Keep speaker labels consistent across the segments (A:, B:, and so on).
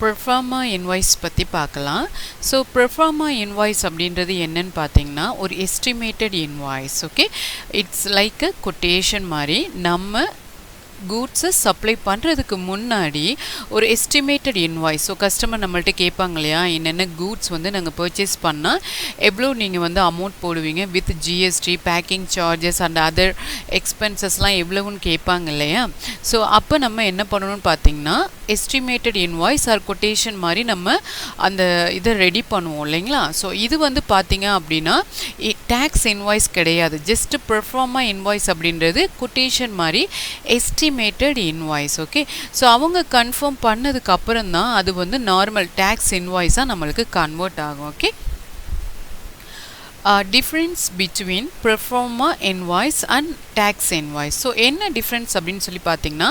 A: பெர்ஃபார்மா invoice பற்றி பார்க்கலாம். So பெர்ஃபார்மா invoice அப்படின்றது என்னன்னு பார்த்தீங்கன்னா ஒரு estimated invoice. Okay, it's like a quotation மாதிரி நம்ம கூட்ஸை சப்ளை பண்ணுறதுக்கு முன்னாடி ஒரு எஸ்டிமேட்டட் இன்வாய்ஸ். ஸோ கஸ்டமர் நம்மள்ட்ட கேட்பாங்க இல்லையா, என்னென்ன கூட்ஸ் வந்து நாங்கள் பர்ச்சேஸ் பண்ணால் எவ்வளோ நீங்கள் வந்து அமௌண்ட் போடுவீங்க with GST, packing charges and other எக்ஸ்பென்சஸ்லாம் எவ்வளோன்னு கேட்பாங்க இல்லையா. ஸோ அப்போ நம்ம என்ன பண்ணணும்னு பார்த்தீங்கன்னா எஸ்டிமேட்டட் இன்வாய்ஸ் ஆர் கொட்டேஷன் மாதிரி நம்ம அந்த இதை ரெடி பண்ணுவோம் இல்லைங்களா. ஸோ இது வந்து பார்த்தீங்க அப்படின்னா டேக்ஸ் இன்வாய்ஸ் கிடையாது, ஜஸ்ட் பெர்ஃபார்மா இன்வாய்ஸ் அப்படின்றது கொட்டேஷன் மாதிரி எஸ்டிமேட்டட் இன்வாய்ஸ். ஓகே, ஸோ அவங்க கன்ஃபார்ம் பண்ணதுக்கு அப்புறம் தான் அது வந்து நார்மல் டேக்ஸ் இன்வாய்ஸாக நம்மளுக்கு கன்வெர்ட் ஆகும். Okay, difference between proforma invoice and tax invoice. So என்ன டிஃப்ரென்ஸ் அப்படின்னு சொல்லி பார்த்தீங்கன்னா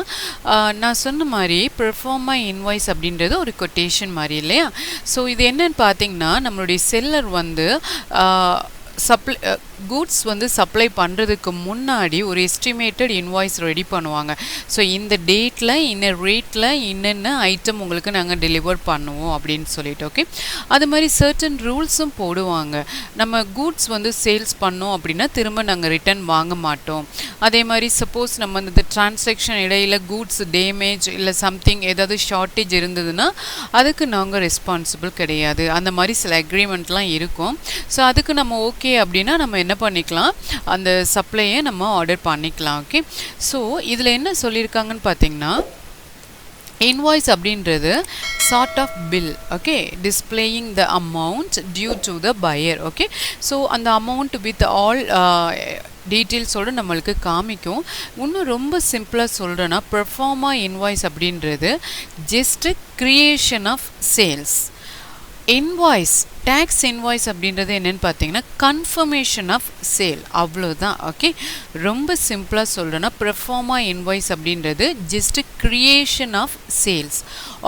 A: நான் சொன்ன மாதிரி பெர்ஃபார்மா இன்வாய்ஸ் அப்படின்றது ஒரு கொட்டேஷன் மாதிரி இல்லையா. ஸோ இது என்னன்னு பார்த்தீங்கன்னா நம்மளுடைய செல்லர் வந்து கூட்ஸ் வந்து சப்ளை பண்ணுறதுக்கு முன்னாடி ஒரு எஸ்டிமேட்டட் இன்வாய்ஸ் ரெடி பண்ணுவாங்க. ஸோ இந்த டேட்டில் இந்த ரேட்டில் என்னென்ன ஐட்டம் உங்களுக்கு நாங்கள் டெலிவர் பண்ணுவோம் அப்படின்னு சொல்லிட்டு. ஓகே, அது மாதிரி சர்டன் ரூல்ஸும் போடுவாங்க. நம்ம கூட்ஸ் வந்து சேல்ஸ் பண்ணோம் அப்படின்னா திரும்ப நாங்கள் ரிட்டர்ன் வாங்க மாட்டோம். அதே மாதிரி சப்போஸ் நம்ம இந்த டிரான்சாக்ஷன் இடையில் கூட்ஸ் டேமேஜ் இல்லை சம்திங் ஏதாவது ஷார்ட்டேஜ் இருந்ததுன்னா அதுக்கு நாங்கள் ரெஸ்பான்சிபிள் கிடையாது. அந்த மாதிரி சில அக்ரிமெண்ட்லாம் இருக்கும். ஸோ அதுக்கு நம்ம ஓகே அப்படின்னா நம்ம என்ன பண்ணிக்கலாம், அந்த சப்ளையை நம்ம ஆர்டர் பண்ணிக்கலாம். ஓகே, ஸோ இதில் என்ன சொல்லியிருக்காங்கன்னு பார்த்தீங்கன்னா இன்வாய்ஸ் அப்படின்றது sort of bill. Okay, displaying the amount due to the buyer. Okay, so அந்த அமௌண்ட் வித் ஆல் டீட்டெயில்ஸோடு நம்மளுக்கு காமிக்கும். இன்னும் ரொம்ப சிம்பிளாக சொல்கிறேன்னா பெர்ஃபார்மா இன்வாய்ஸ் அப்படின்றது just creation of sales. Invoice tax invoice அப்படின்றது என்னென்னு பார்த்தீங்கன்னா கன்ஃபர்மேஷன் ஆஃப் சேல், அவ்வளோதான். ஓகே, ரொம்ப சிம்பிளாக சொல்கிறேன்னா பெர்ஃபார்மா இன்வாய்ஸ் அப்படின்றது just creation of sales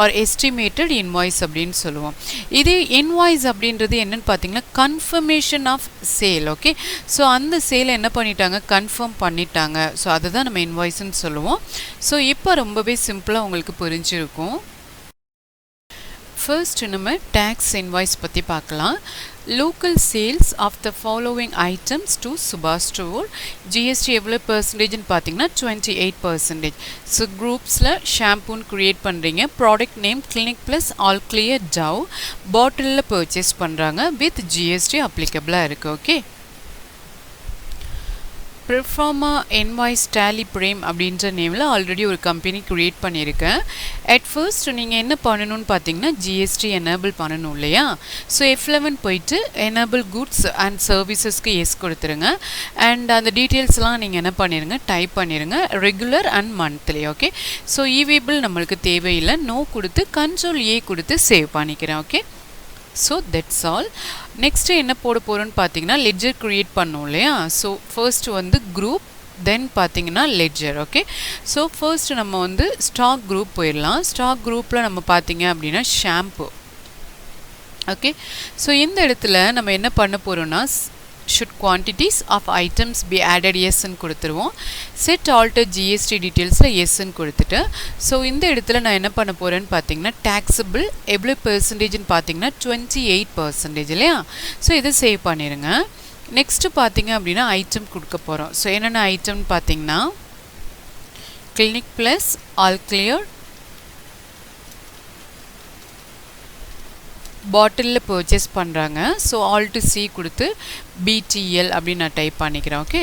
A: or estimated invoice அப்படின்னு சொல்லுவோம். இது இன்வாய்ஸ் அப்படின்றது என்னென்னு பார்த்தீங்கன்னா confirmation of sale. Okay, so அந்த சேலை என்ன பண்ணிட்டாங்க, கன்ஃபார்ம் பண்ணிட்டாங்க. ஸோ அதை தான் நம்ம இன்வாய்ஸ்ன்னு சொல்லுவோம். ஸோ இப்போ ரொம்பவே சிம்பிளாக உங்களுக்கு புரிஞ்சிருக்கும். ஃபர்ஸ்ட் நம்ம டேக்ஸ் இன்வாய்ஸ் பற்றி பார்க்கலாம். Local sales of the following items to சுபாஷ் ஸ்டோர். ஜிஎஸ்டி எவ்வளோ பர்சன்டேஜ்னு பார்த்தீங்கன்னா 28%. ஸோ குரூப்ஸில் ஷாம்பூன்னு க்ரியேட் பண்ணுறீங்க, product name Clinic Plus All Clear Dove, பாட்டிலில் பர்ச்சேஸ் பண்ணுறாங்க வித் ஜிஎஸ்டி அப்ளிகபிளாக இருக்குது. Okay, proforma invoice Tally Prime அப்படின்ற நேமில் ஆல்ரெடி ஒரு கம்பெனி க்ரியேட் பண்ணியிருக்கேன். அட் ஃபர்ஸ்ட் நீங்கள் என்ன பண்ணணும்னு பார்த்தீங்கன்னா ஜிஎஸ்டி எனேபிள் பண்ணணும் இல்லையா. ஸோ F11 போயிட்டு எனேபிள் குட்ஸ் அண்ட் சர்வீசஸ்க்கு எஸ் கொடுத்துருங்க. அண்ட் அந்த டீட்டெயில்ஸ்லாம் நீங்கள் என்ன பண்ணிடுங்க, டைப் பண்ணிடுங்க, regular and monthly. Okay, so e-way bill நம்மளுக்கு தேவையில்லை, நோ கொடுத்து Ctrl A கொடுத்து சேவ் பண்ணிக்கிறேன். Okay, so that's all. Next என்ன போட போகிறோன்னு பார்த்தீங்கன்னா லெட்ஜர் க்ரியேட் பண்ணோம் இல்லையா. ஸோ ஃபர்ஸ்ட் வந்து குரூப், தென் பார்த்தீங்கன்னா லெட்ஜர். ஓகே, ஸோ ஃபர்ஸ்ட் நம்ம வந்து ஸ்டாக் குரூப் போயிடலாம். ஸ்டாக் குரூப்பில் நம்ம பார்த்தீங்க அப்படின்னா ஷாம்பு. ஓகே, ஸோ இந்த இடத்துல நம்ம என்ன பண்ண போகிறோம்னா should quantities of items be added எஸ்ன்னு கொடுத்துருவோம். செட் ஆல்டர் ஜிஎஸ்டி டீட்டெயில்ஸில் எஸ்ன்னு கொடுத்துட்டு ஸோ இந்த இடத்துல நான் என்ன பண்ண போகிறேன்னு பார்த்தீங்கன்னா டேக்ஸபிள் எவ்வளோ பெர்சன்டேஜ்னு பார்த்தீங்கன்னா 28% இல்லையா. ஸோ இதை சேவ் பண்ணிடுங்க. நெக்ஸ்ட்டு பார்த்தீங்க அப்படின்னா ஐட்டம் கொடுக்க போகிறோம். ஸோ என்னென்ன ஐட்டம்னு பார்த்தீங்கன்னா கிளினிக் ப்ளஸ் ஆல் கிளியர், பாட்டிலில் பர்ச்சேஸ் பண்ணுறாங்க. ஸோ ஆல் டு சி கொடுத்து BTL அப்படின்னு நான் டைப் பண்ணிக்கிறேன். ஓகே,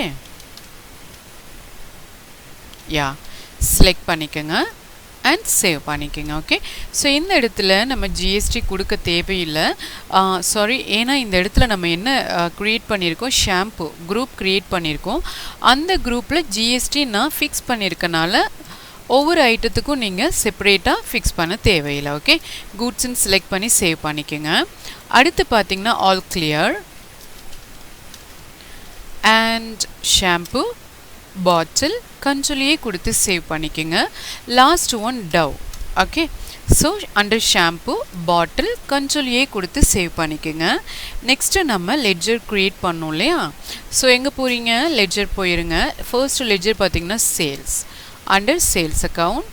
A: யா செலக்ட் பண்ணிக்கோங்க அண்ட் சேவ் பண்ணிக்கோங்க. ஓகே, ஸோ இந்த இடத்துல நம்ம ஜிஎஸ்டி கொடுக்க தேவையில்லை. சாரி, ஏன்னா இந்த இடத்துல நம்ம என்ன க்ரியேட் பண்ணியிருக்கோம், ஷாம்பு குரூப் க்ரியேட் பண்ணியிருக்கோம். அந்த குரூப்பில் ஜிஎஸ்டி நான் ஃபிக்ஸ் பண்ணியிருக்கனால ஒவ்வொரு ஐட்டத்துக்கும் நீங்கள் செப்பரேட்டாக ஃபிக்ஸ் பண்ண தேவையில்லை. ஓகே, கூட்ஸ்ன்னு செலக்ட் பண்ணி சேவ் பண்ணிக்கோங்க. அடுத்து பார்த்தீங்கன்னா all clear and shampoo bottle Ctrl A கொடுத்து சேவ் பண்ணிக்கோங்க. Last one Dove. Okay, so under shampoo bottle Ctrl A கொடுத்து சேவ் பண்ணிக்கோங்க. நெக்ஸ்ட்டு நம்ம லெட்ஜர் க்ரியேட் பண்ணோம் இல்லையா. ஸோ எங்கே போகிறீங்க, லெட்ஜர் போயிருங்க. ஃபர்ஸ்ட் லெட்ஜர் பார்த்தீங்கன்னா சேல்ஸ், under sales account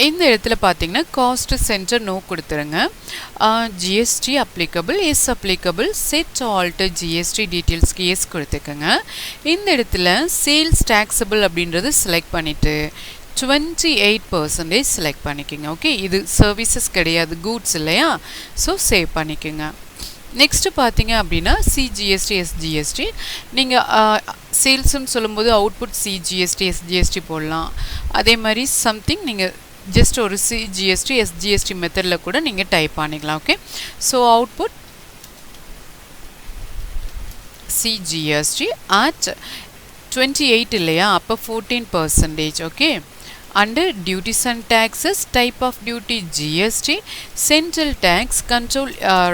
A: இந்த இடத்துல பார்த்தீங்கன்னா காஸ்ட் சென்டர் நோ கொடுத்துருங்க. GST applicable yes applicable set alter GST டீட்டெயில்ஸ்க்கு எஸ் கொடுத்துக்கோங்க. இந்த இடத்துல சேல்ஸ் டேக்ஸபிள் அப்படின்றது செலக்ட் பண்ணிவிட்டு 28% செலக்ட் பண்ணிக்கோங்க. ஓகே, இது சர்வீசஸ் கிடையாது, கூட்ஸ் இல்லையா? ஸோ சேவ் பண்ணிக்கோங்க. நெக்ஸ்ட்டு பார்த்தீங்க அப்படின்னா சிஜிஎஸ்டி எஸ்ஜிஎஸ்டி, நீங்கள் சேல்ஸ்ன்னு சொல்லும்போது அவுட்புட் சிஜிஎஸ்டி எஸ்ஜிஎஸ்டி போடலாம். அதே மாதிரி சம்திங் நீங்கள் ஜஸ்ட் ஒரு சிஜிஎஸ்டி எஸ்ஜிஎஸ்டி மெத்தடில் கூட நீங்கள் டைப் பண்ணிக்கலாம். Okay, so output CGST at 28 இல்லையா, அப்போ 14%. Okay, under duties and taxes, type of duty GST, central tax, control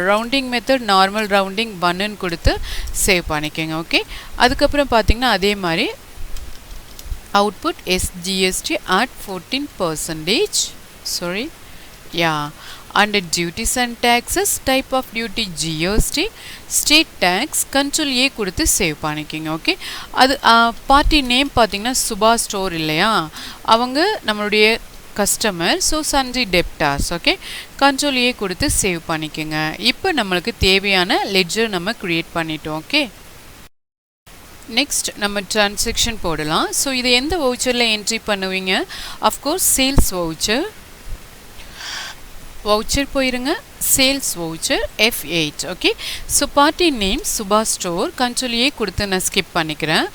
A: rounding method normal rounding 1 ன்னு கொடுத்து சேவ் பண்ணிக்கோங்க. ஓகே, அதுக்கப்புறம் பார்த்தீங்கன்னா அதே மாதிரி output SGST at 14%. sorry, yeah, under duties and taxes, type of duty GST, state tax, control A கொடுத்து save பண்ணிக்கோங்க. Okay, அது பார்ட்டி நேம் பார்த்தீங்கன்னா சுபா ஸ்டோர் இல்லையா, அவங்க நம்மளுடைய customer, so sundry debtors. Okay, control A கொடுத்து சேவ் பண்ணிக்கோங்க. இப்போ நம்மளுக்கு தேவையான லெட்ஜர் நம்ம க்ரியேட் பண்ணிட்டோம். ஓகே, நெக்ஸ்ட் நம்ம டிரான்சாக்ஷன் போடலாம். ஸோ இதை எந்த வவுச்சரில் என்ட்ரி பண்ணுவீங்க? Of course sales voucher. வவுச்சர் போயிருங்க, sales voucher F8. Okay, so party name Subha store, control A கொடுத்து நான் ஸ்கிப் பண்ணிக்கிறேன்.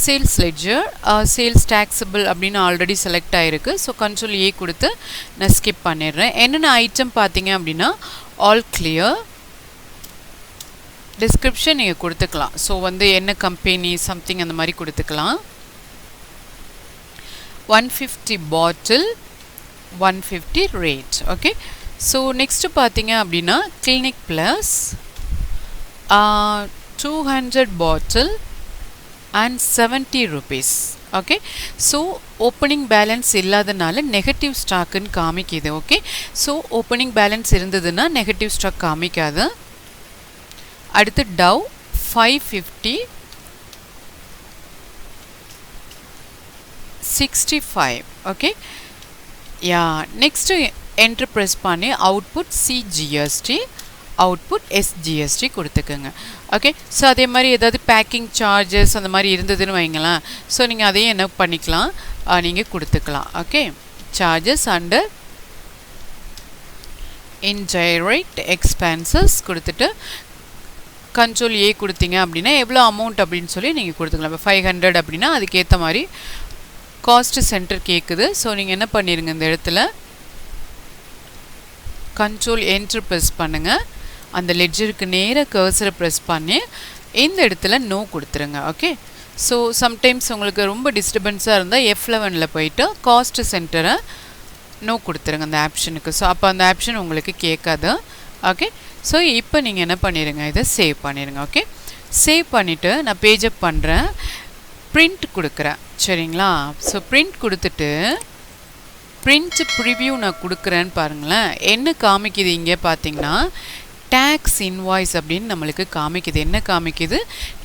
A: சேல்ஸ் லெட்ஜர், சேல்ஸ் டேக்ஸபிள் அப்படின்னு ஆல்ரெடி செலக்ட் ஆகிருக்கு. ஸோ கண்ட்ரோல் ஏ கொடுத்து நான் ஸ்கிப் பண்ணிடுறேன். என்னென்ன ஐட்டம் பார்த்தீங்க அப்படின்னா ஆல் கிளியர், டிஸ்கிரிப்ஷன் நீங்கள் கொடுத்துக்கலாம். ஸோ வந்து என்ன கம்பெனி சம்திங் அந்த மாதிரி கொடுத்துக்கலாம். 150 பாட்டில், 150 ரேட். ஓகே, ஸோ நெக்ஸ்ட்டு பார்த்தீங்க அப்படின்னா clinic plus 200 bottle and 70 rupees. Okay, so opening balance இல்லாதனால நெகட்டிவ் ஸ்டாக்குன்னு காமிக்குது. ஓகே, ஸோ ஓப்பனிங் பேலன்ஸ் இருந்ததுன்னா நெகட்டிவ் ஸ்டாக் காமிக்காது. அடுத்து டவ் 550 65. ஓகே, யா, நெக்ஸ்ட்டு என்ட்ரு ப்ரெஸ் பண்ணி அவுட்புட் சிஜிஎஸ்டி, அவுட்புட் எஸ்ஜிஎஸ்டி கொடுத்துக்கோங்க. ஓகே, ஸோ அதே மாதிரி ஏதாவது பேக்கிங் சார்ஜஸ் அந்த மாதிரி இருந்ததுன்னு வைங்களேன். ஸோ நீங்கள் அதையும் என்ன பண்ணிக்கலாம், நீங்கள் கொடுத்துக்கலாம். Okay, charges under indirect expenses கொடுத்துட்டு கண்ட்ரோல் ஏ கொடுத்தீங்க அப்படின்னா எவ்வளோ அமௌண்ட் அப்படின்னு சொல்லி நீங்கள் கொடுத்துக்கலாம். இப்போ 500 அப்படின்னா அதுக்கேற்ற மாதிரி காஸ்ட் சென்டர் கேட்குது. ஸோ நீங்கள் என்ன பண்ணிடுங்க, இந்த இடத்துல கண்ட்ரோல் என்ட்ரு ப்ரெஸ் பண்ணுங்கள். அந்த லெட்ஜருக்கு நேராக கர்சரை ப்ரெஸ் பண்ணி இந்த இடத்துல நோ கொடுத்துருங்க. ஓகே, ஸோ சம்டைம்ஸ் உங்களுக்கு ரொம்ப டிஸ்டர்பன்ஸாக இருந்தால் F11 போயிட்டு காஸ்ட் சென்டரை நோ கொடுத்துருங்க அந்த ஆப்ஷனுக்கு. ஸோ அப்போ அந்த ஆப்ஷன் உங்களுக்கு கேட்காது. ஓகே, ஸோ இப்போ நீங்கள் என்ன பண்ணிடுங்க, இதை சேவ் பண்ணிடுங்க. ஓகே, சேவ் பண்ணிவிட்டு நான் பேஜப் பண்ணுறேன், பிரிண்ட் கொடுக்குறேன். சரிங்களா? ஸோ பிரிண்ட் கொடுத்துட்டு பிரிண்ட் ப்ரிவ்யூ நான் கொடுக்குறேன்னு பாருங்களேன். என்ன காமிக்குது இங்கே பார்த்தீங்கன்னா டேக்ஸ் இன்வாய்ஸ் அப்படின்னு நம்மளுக்கு காமிக்குது. என்ன காமிக்குது?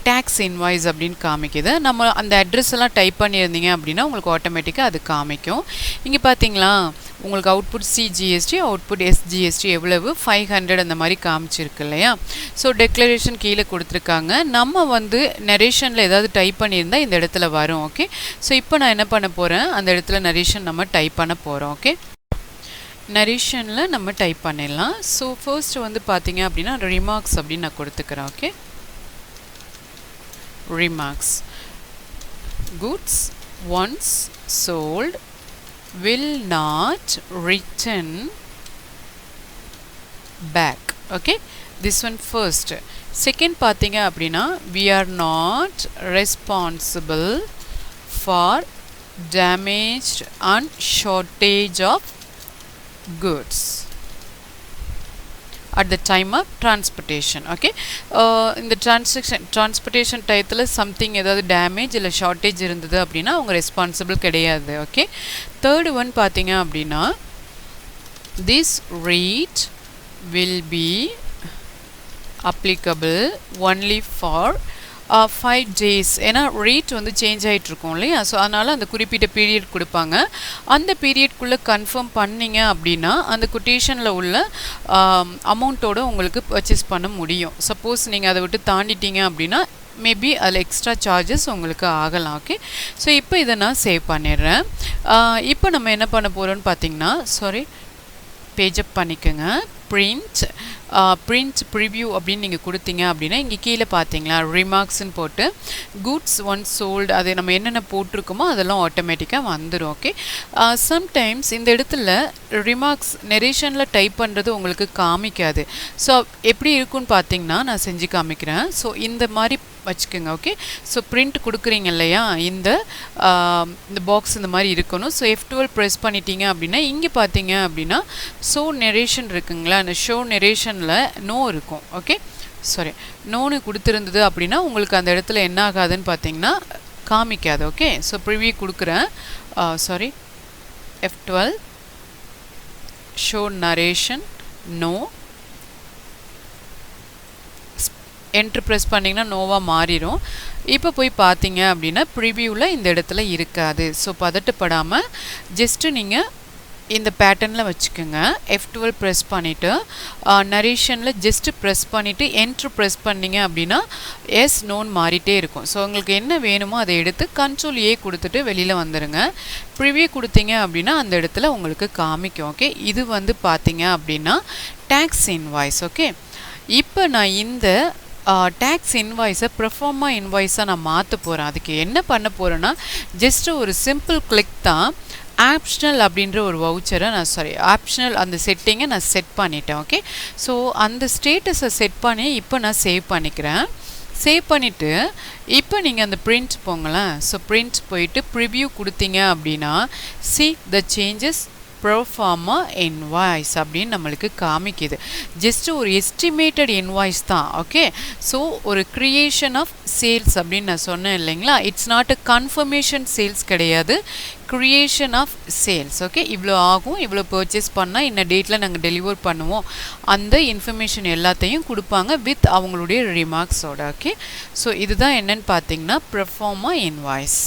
A: டேக்ஸ் இன்வாய்ஸ் அப்படின்னு காமிக்குது. நம்ம அந்த அட்ரஸ் எல்லாம் டைப் பண்ணியிருந்தீங்க அப்படின்னா உங்களுக்கு ஆட்டோமேட்டிக்காக அது காமிக்கும். இங்கே பார்த்தீங்களா உங்களுக்கு அவுட்புட் சிஜிஎஸ்டி, அவுட்புட் எஸ்ஜிஎஸ்டி எவ்வளவு 500 அந்த மாதிரி காமிச்சிருக்கு இல்லையா? ஸோ டெக்ளரேஷன் கீழே கொடுத்துருக்காங்க. நம்ம வந்து நரேஷனில் ஏதாவது டைப் பண்ணியிருந்தால் இந்த இடத்துல வரும். ஓகே, ஸோ இப்போ நான் என்ன பண்ண போகிறேன், அந்த இடத்துல நரேஷன் நம்ம டைப் பண்ண போகிறோம். ஓகே, நரேஷனில் நம்ம டைப் பண்ணிடலாம். ஸோ ஃபர்ஸ்ட் வந்து பார்த்தீங்க அப்படின்னா ரிமார்க்ஸ் அப்படின்னு நான் கொடுத்துக்கிறேன். Okay, remarks goods once sold will not return back. Okay, this one first. Second பார்த்தீங்க அப்படின்னா we are not responsible for damaged and shortage of goods at the time of transportation. Okay, இந்த transportation டயத்தில் something ஏதாவது damage இல்லை shortage இருந்தது அப்படின்னா அவங்க responsible கிடையாது. ஓகே, தேர்ட் ஒன் பார்த்தீங்க அப்படின்னா this rate will be applicable only for 5 days, ஏன்னா ரேட் வந்து சேஞ்ச் ஆகிட்டு இருக்கும் இல்லையா, ஸோ அதனால் அந்த குறிப்பிட்ட பீரியட் கொடுப்பாங்க. அந்த பீரியட்குள்ளே கன்ஃபார்ம் பண்ணிங்க அப்படின்னா அந்த கொட்டேஷனில் உள்ள அமௌண்ட்டோட உங்களுக்கு பர்ச்சேஸ் பண்ண முடியும். சப்போஸ் நீங்கள் அதை விட்டு தாண்டிட்டீங்க அப்படின்னா மேபி அதில் எக்ஸ்ட்ரா சார்ஜஸ் உங்களுக்கு ஆகலாம். ஓகே, ஸோ இப்போ இதை நான் சேவ் பண்ணிடுறேன். இப்போ நம்ம என்ன பண்ண போகிறோம்னு பார்த்தீங்கன்னா, பேஜப் பண்ணிக்கோங்க. பிரிண்ட் ப்ரிவ்யூ அப்படின்னு நீங்கள் கொடுத்தீங்க அப்படின்னா இங்கே கீழே பார்த்தீங்களா ரிமார்க்ஸ்ன்னு போட்டு குட்ஸ் ஒன் சோல்டு, அது நம்ம என்னென்ன போட்டிருக்கோமோ அதெல்லாம் ஆட்டோமேட்டிக்காக வந்துடும். ஓகே, சம்டைம்ஸ் இந்த இடத்துல ரிமார்க்ஸ் நெரேஷனில் டைப் பண்ணுறது உங்களுக்கு காமிக்காது. ஸோ எப்படி இருக்குன்னு பார்த்தீங்கன்னா நான் செஞ்சு காமிக்கிறேன். ஸோ இந்த மாதிரி வச்சுக்கோங்க. ஓகே, ஸோ பிரிண்ட் கொடுக்குறீங்க இல்லையா, இந்த பாக்ஸ் இந்த மாதிரி இருக்கணும். ஸோ F12 ப்ரெஸ் பண்ணிட்டீங்க அப்படின்னா இங்கே பார்த்தீங்க அப்படின்னா ஷோ நெரேஷன் இருக்குங்களா, அந்த ஷோ நெரேஷனில் நோ இருக்கும். ஓகே, நோன்னு கொடுத்துருந்தது அப்படின்னா உங்களுக்கு அந்த இடத்துல என்ன ஆகாதுன்னு பார்த்தீங்கன்னா காமிக்காது. ஓகே, ஸோ ப்ரிவியூ கொடுக்குறேன். F12 show narration no, enter press பண்ணிங்கன்னா நோவாக மாறிடும். இப்போ போய் பார்த்தீங்க அப்படின்னா ப்ரிவியூவில் இந்த இடத்துல இருக்காது. ஸோ பதட்டப்படாமல் ஜஸ்ட்டு நீங்கள் இந்த பேட்டர்னில் வச்சுக்கோங்க. F12 ப்ரெஸ் பண்ணிவிட்டு நரேஷனில் ஜஸ்ட்டு ப்ரெஸ் பண்ணிவிட்டு என்ட்ரு ப்ரெஸ் பண்ணிங்க அப்படின்னா எஸ் நோன்னு மாறிட்டே இருக்கும். ஸோ உங்களுக்கு என்ன வேணுமோ அதை எடுத்து Ctrl A கொடுத்துட்டு வெளியில் வந்துடுங்க. ப்ரிவியூ கொடுத்தீங்க அப்படின்னா அந்த இடத்துல உங்களுக்கு காமிக்கும். ஓகே, இது வந்து பார்த்தீங்க அப்படின்னா டேக்ஸ் இன்வாய்ஸ். ஓகே, இப்போ நான் இந்த டேக்ஸ் இன்வாய்ஸை ப்ரொஃபார்மா இன்வாய்ஸாக நான் மாற்ற போகிறேன். அதுக்கு என்ன பண்ண போகிறேன்னா ஜஸ்ட்டு ஒரு சிம்பிள் கிளிக் தான். ஆப்ஷனல் அப்படின்ற ஒரு வவுச்சரை ஆப்ஷனல் அந்த செட்டிங்கை நான் செட் பண்ணிட்டேன். ஓகே, ஸோ அந்த ஸ்டேட்டஸை செட் பண்ணி இப்போ நான் சேவ் பண்ணிக்கிறேன். சேவ் பண்ணிவிட்டு இப்போ நீங்கள் அந்த பிரிண்ட் போங்களேன். ஸோ பிரிண்ட் போயிட்டு ப்ரிவ்யூ கொடுத்தீங்க அப்படின்னா see the changes ப்ரோஃபார்மா இன்வாய்ஸ் அப்படின்னு நம்மளுக்கு காமிக்குது. ஜஸ்ட்டு ஒரு எஸ்டிமேட்டட் இன்வாய்ஸ் தான். ஓகே, ஸோ ஒரு க்ரியேஷன் ஆஃப் சேல்ஸ் அப்படின்னு நான் சொன்னேன் இல்லைங்களா, it's not a confirmation sales கிடையாது, க்ரியேஷன் ஆஃப் சேல்ஸ். ஓகே, இவ்வளோ ஆகும், இவ்வளோ பர்ச்சேஸ் பண்ணால் இந்த டேட்டில் நாங்கள் டெலிவர் பண்ணுவோம், அந்த இன்ஃபர்மேஷன் எல்லாத்தையும் கொடுப்பாங்க வித் அவங்களுடைய ரிமார்க்ஸோட. ஓகே, ஸோ இதுதான் என்னன்னு பார்த்தீங்கன்னா ப்ரோஃபார்மா இன்வாய்ஸ்.